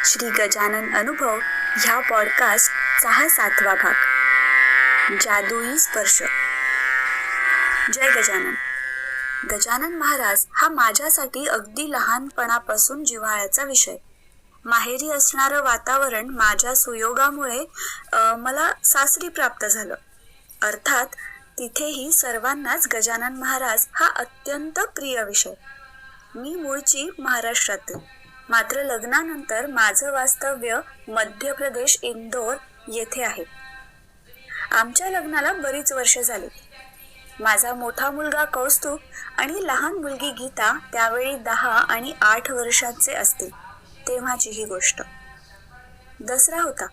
श्री गजानन अनुभव ह्या पॉडकास्टचा हा 7वा भाग, जादुई स्पर्श. जय गजानन. गजानन महाराज हा माझ्यासाठी अगदी लहानपणापासून जिव्हाळ्याचा विषय. माहेरी असणारं वातावरण माझ्या सुयोगामुळे मला सासरी प्राप्त झालं. अर्थात तिथेही सर्वांनाच गजानन महाराज हा अत्यंत प्रिय विषय. मी मूळची महाराष्ट्रातील, मात्र लग्नानंतर माझं वास्तव्य मध्य प्रदेश इंदोर येथे आहे. आमच्या लग्नाला बरीच वर्ष झाली. माझा मोठा मुलगा कौस्तुभ आणि लहान मुलगी गीता त्यावेळी 10 आणि 8 वर्षांचे असतील तेव्हाची ही गोष्ट. दसरा होता.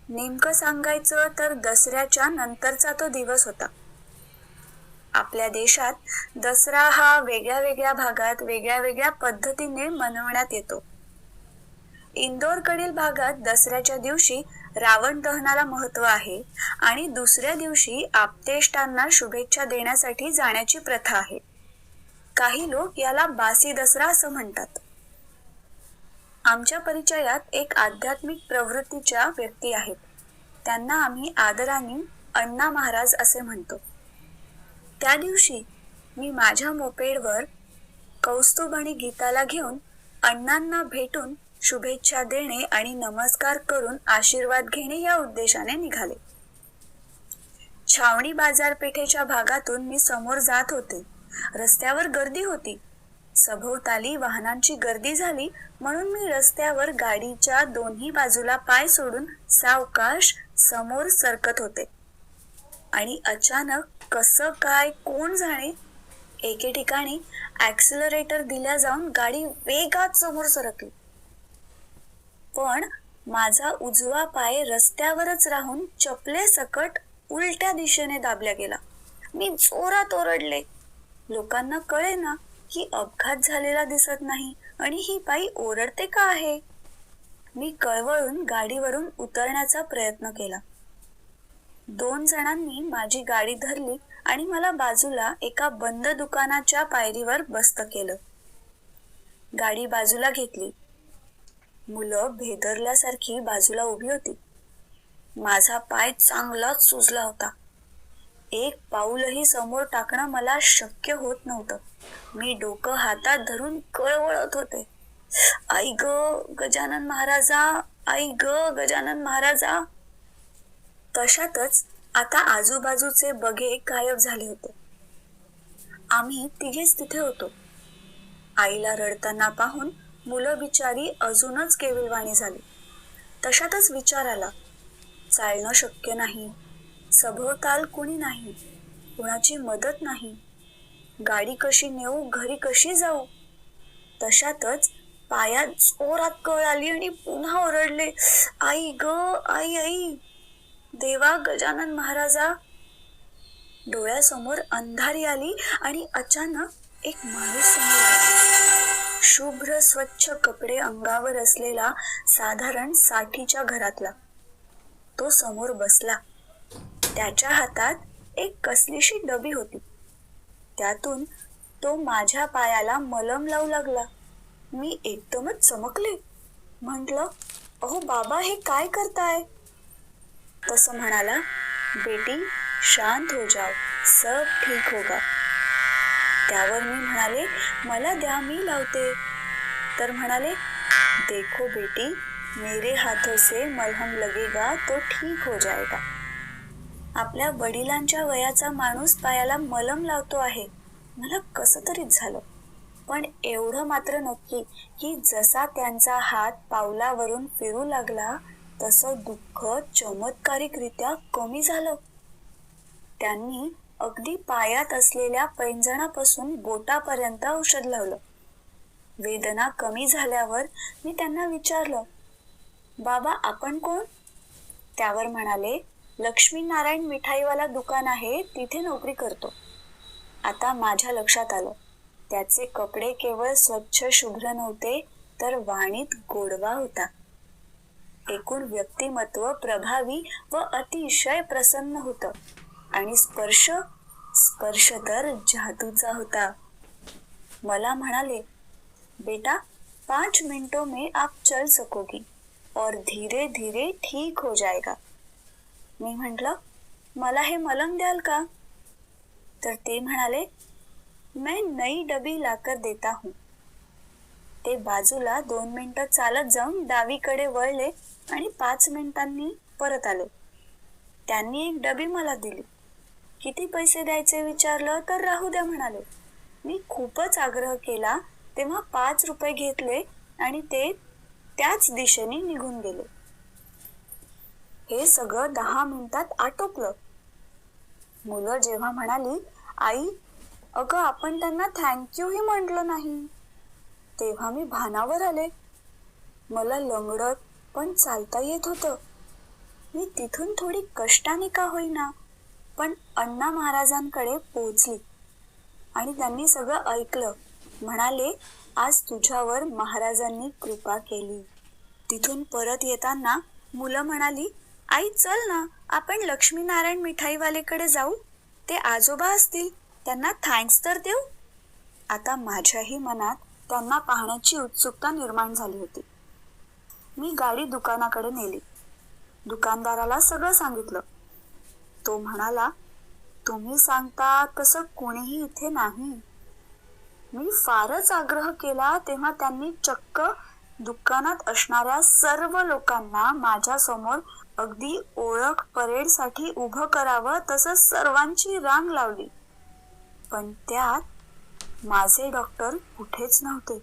नेमकं सांगायचं तर दसऱ्याच्या नंतरचा तो दिवस होता. आपल्या देशात दसरा हा वेगळ्या वेगळ्या भागात वेगळ्या वेगळ्या पद्धतीने मनवण्यात येतो. इंदोरकडील भागात दसऱ्याच्या दिवशी रावण दहनाला महत्त्व आहे आणि दुसऱ्या दिवशी आप्तेष्टांना शुभेच्छा देण्यासाठी जाण्याची प्रथा आहे. काही लोक याला बासी दसरा असं म्हणतात. आमच्या परिचयात एक आध्यात्मिक प्रवृत्तीच्या व्यक्ती आहेत. त्यांना आम्ही आदराने अण्णा महाराज असे म्हणतो. त्या दिवशी मी माझ्या मोपेडवर कौस्तुभ आणि गीताला घेऊन अण्णांना भेटून शुभेच्छा देणे आणि नमस्कार करून आशीर्वाद घेणे या उद्देशाने निघाले. छावणी बाजारपेठेच्या भागातून मी समोर जात होते. रस्त्यावर गर्दी होती. सभोवताली वाहनांची गर्दी झाली म्हणून मी रस्त्यावर गाडीच्या दोन्ही बाजूला पाय सोडून सावकाश समोर सरकत होते. आणि अचानक कसं काय कोण जाणे एके ठिकाणी ॲक्सिलरेटर दिल्या जाऊन गाडी वेगात समोर सरकली. पण माझा उजवा पाय रस्त्यावरच राहून चपलेसकट उलट्या दिशेने दाबल्या गेला. मी जोरात ओरडले. लोकांना कळेना की अपघात झालेला दिसत नाही आणि ही बाई ओरडते का आहे. मी कळवळून गाडीवरून उतरण्याचा प्रयत्न केला. 2 जणांनी माझी गाडी धरली आणि मला बाजूला एका बंद दुकानाच्या पायरीवर बसतं केलं. गाडी बाजूला घेतली. मुलं भेदरल्यासारखी बाजूला उभी होती. माझा पाय चांगलाच सुजला होता. एक पाऊलही समोर टाकणं मला शक्य होत नव्हतं. मी डोकं हातात धरून कळवळत होते. आई ग गजानन महाराजा, आई ग गजानन महाराजा. तशातच आता आजूबाजूचे बघे गायब झाले होते. आम्ही तिघेच तिथे होतो. आईला रडताना पाहून मुलं बिचारी अजूनच केविलवाणी झाली. तशातच विचार आला, चालणं शक्य नाही, सभोवताल कुणी नाही, कुणाची मदत नाही, गाडी कशी नेऊ, घरी कशी जाऊ. तशातच पायात जोरात कळ आली आणि पुन्हा ओरडले, आई ग आई आई, देवा गजानन महाराजा. डोळ्यासमोर अंधारी आली आणि अचानक एक माणूस समोर आला. शुभ्र स्वच्छ कपडे अंगावर असलेला, साधारण 60च्या घरातला. तो समोर बसला. त्याच्या हातात एक कसलीशी डबी होती. त्यातून तो माझ्या पायाला मलम लावू लागला. मी एकदमच चमकले. म्हटलं, अहो बाबा, हे काय करताय. तसं म्हणाला, बेटी शांत हो जाओ, सब ठीक होगा. त्यावर मी म्हणाले, मला द्या, मी लावते. तर म्हणाले, देखो बेटी, मेरे हाथों से मलहम लगेगा तो ठीक हो जाएगा. आपल्या वडिलांच्या वयाचा माणूस पायाला मलम लावतो आहे. मला कसं तरीच झालं. पण एवढं मात्र नक्की की जसा त्यांचा हात पावलावरून फिरू लागला तसं दुःख चमत्कारिकरित्या कमी झालं. त्यांनी अगदी पायात असलेल्या पैंजणापासून बोटापर्यंत औषध लावलं. वेदना कमी झाल्यावर मी त्यांना विचारलं, बाबा आपण कोण. त्यावर म्हणाले, लक्ष्मीनारायण मिठाईवाला दुकान आहे, तिथे नोकरी करतो. आता माझ्या लक्षात आलं, त्याचे कपडे केवळ स्वच्छ शुभ्र नव्हते तर वाणीत गोडवा होता. एकूण व्यक्तिमत्व प्रभावी व अतिशय प्रसन्न होतं. आणि स्पर्श तर जादूचा होता. मला म्हणाले, बेटा 5 मिनटों में आप चल सकोगी. और धीरे धीरे ठीक हो जाएगा. मी म्हटलं, मला हे मलम द्याल का? तर ते म्हणाले, मैं नई डबी लाकर देता हूं. ते बाजूला 2 मिनिटं चालत जाऊन डावीकडे वळले आणि 5 मिनिटांनी परत आले. त्यांनी एक डबी मला दिली. किती पैसे द्यायचे विचारलं तर राहू द्या म्हणाले. मी खूपच आग्रह केला तेव्हा 5 रुपये घेतले आणि ते त्याच दिशेने निघून गेले. हे सगळं 10 मिनिटात आटोपलं. मुलं जेव्हा म्हणाली, आई अगं आपण त्यांना थँक्यू ही म्हटलं नाही, तेव्हा मी भानावर आले. मला लंगडत पण चालता येत होतं. मी तिथून थोडी कष्टाने का होईना पण अण्णा महाराजांकडे पोहोचली आणि त्यांनी सगळं ऐकलं. म्हणाले, आज तुझ्यावर महाराजांनी कृपा केली. तिथून परत येताना मुलं म्हणाली, आई चल ना आपण लक्ष्मीनारायण मिठाईवालेकडे जाऊ, ते आजोबा असतील, त्यांना थँक्स तर देऊ. आता माझ्याही मनात त्यांना पाहण्याची उत्सुकता निर्माण झाली होती. मी गाडी दुकानाकडे नेली. दुकानदाराला सगळं सांगितलं. तो म्हणाला, तुम्ही सांगता तसं कोणीही इथे नाही. मी फारच आग्रह केला तेव्हा त्यांनी चक्क दुकानात असणाऱ्या सर्व लोकांना माझ्या समोर अगदी ओळख परेडसाठी उभं करावं तसंच सर्वांची रांग लावली. पण त्यात माझे डॉक्टर कुठेच नव्हते.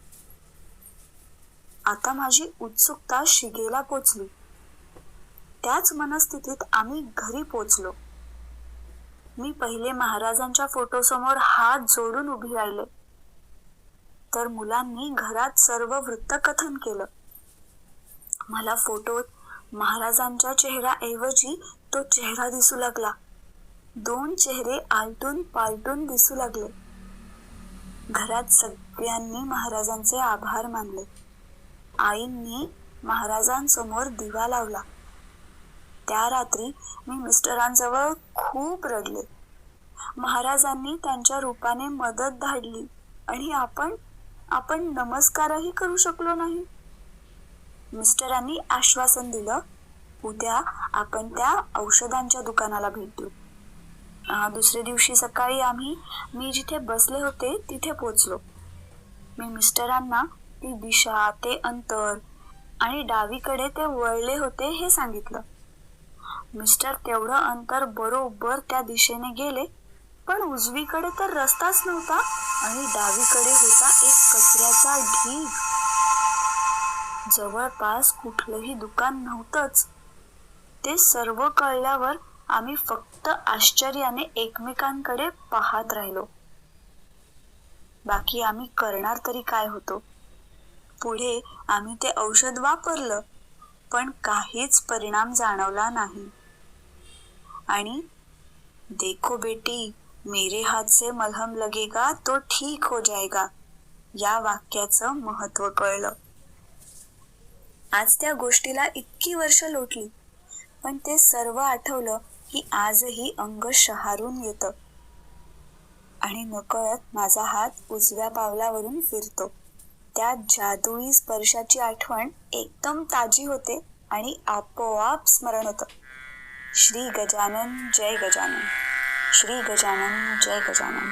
आता माझी उत्सुकता शिगेला पोचली. त्याच मनस्थितीत आम्ही घरी पोचलो. मी पहिले महाराजांच्या फोटोसमोर हात जोडून उभी राहिले. तर मुलांनी घरात सर्व वृत्तकथन केलं. मला फोटोत महाराजांच्या चेहऱ्याऐवजी तो चेहरा दिसू लागला. 2 चेहरे आलटून पालटून दिसू लागले. घरात सगळ्यांनी महाराजांचे आभार मानले. आईंनी महाराजांसमोर दिवा लावला. त्या रात्री मी मिस्टरांजवळ खूप रडले. महाराजांनी त्यांच्या रूपाने मदत धाडली आणि आपण नमस्कारही करू शकलो नाही. मिस्टरांनी आश्वासन दिलं, उद्या आपण त्या औषधांच्या दुकानाला भेट देऊ. दुसऱ्या दिवशी सकाळी मी जिथे बसले होते तिथे पोचलो. मी मिस्टरांना ती दिशा, ते अंतर आणि डावीकडे ते वळले होते हे सांगितलं. मिस्टर तेवढं अंतर बरोबर त्या दिशेने गेले, पण उजवीकडे तर रस्ताच नव्हता आणि डावीकडे होता एक कचऱ्याचा ढीग. जवळपास कुठलंही दुकान नव्हतंच. ते सर्व कळल्यावर आम्ही फक्त आश्चर्याने एकमेकांकडे पाहत राहिलो. बाकी आम्ही करणार तरी काय होतो. पुढे आम्ही ते औषध वापरलं, पण काहीच परिणाम जाणवला नाही. आणि देखो बेटी, मेरे हाथ से मलहम लगेगा तो ठीक हो जाएगा, या वाक्याचं महत्व कळलं. आज त्या गोष्टीला इतकी वर्ष लोटली, पण ते सर्व आठवलं की आजही अंग शहारून येतं आणि नकळत माझा हात उजव्या पावलावरून फिरतो. त्या जादुई स्पर्शाची आठवण एकदम ताजी होते आणि आपोआप स्मरण होतं. श्री गजानन जय गजानन, श्री गजानन जय गजानन.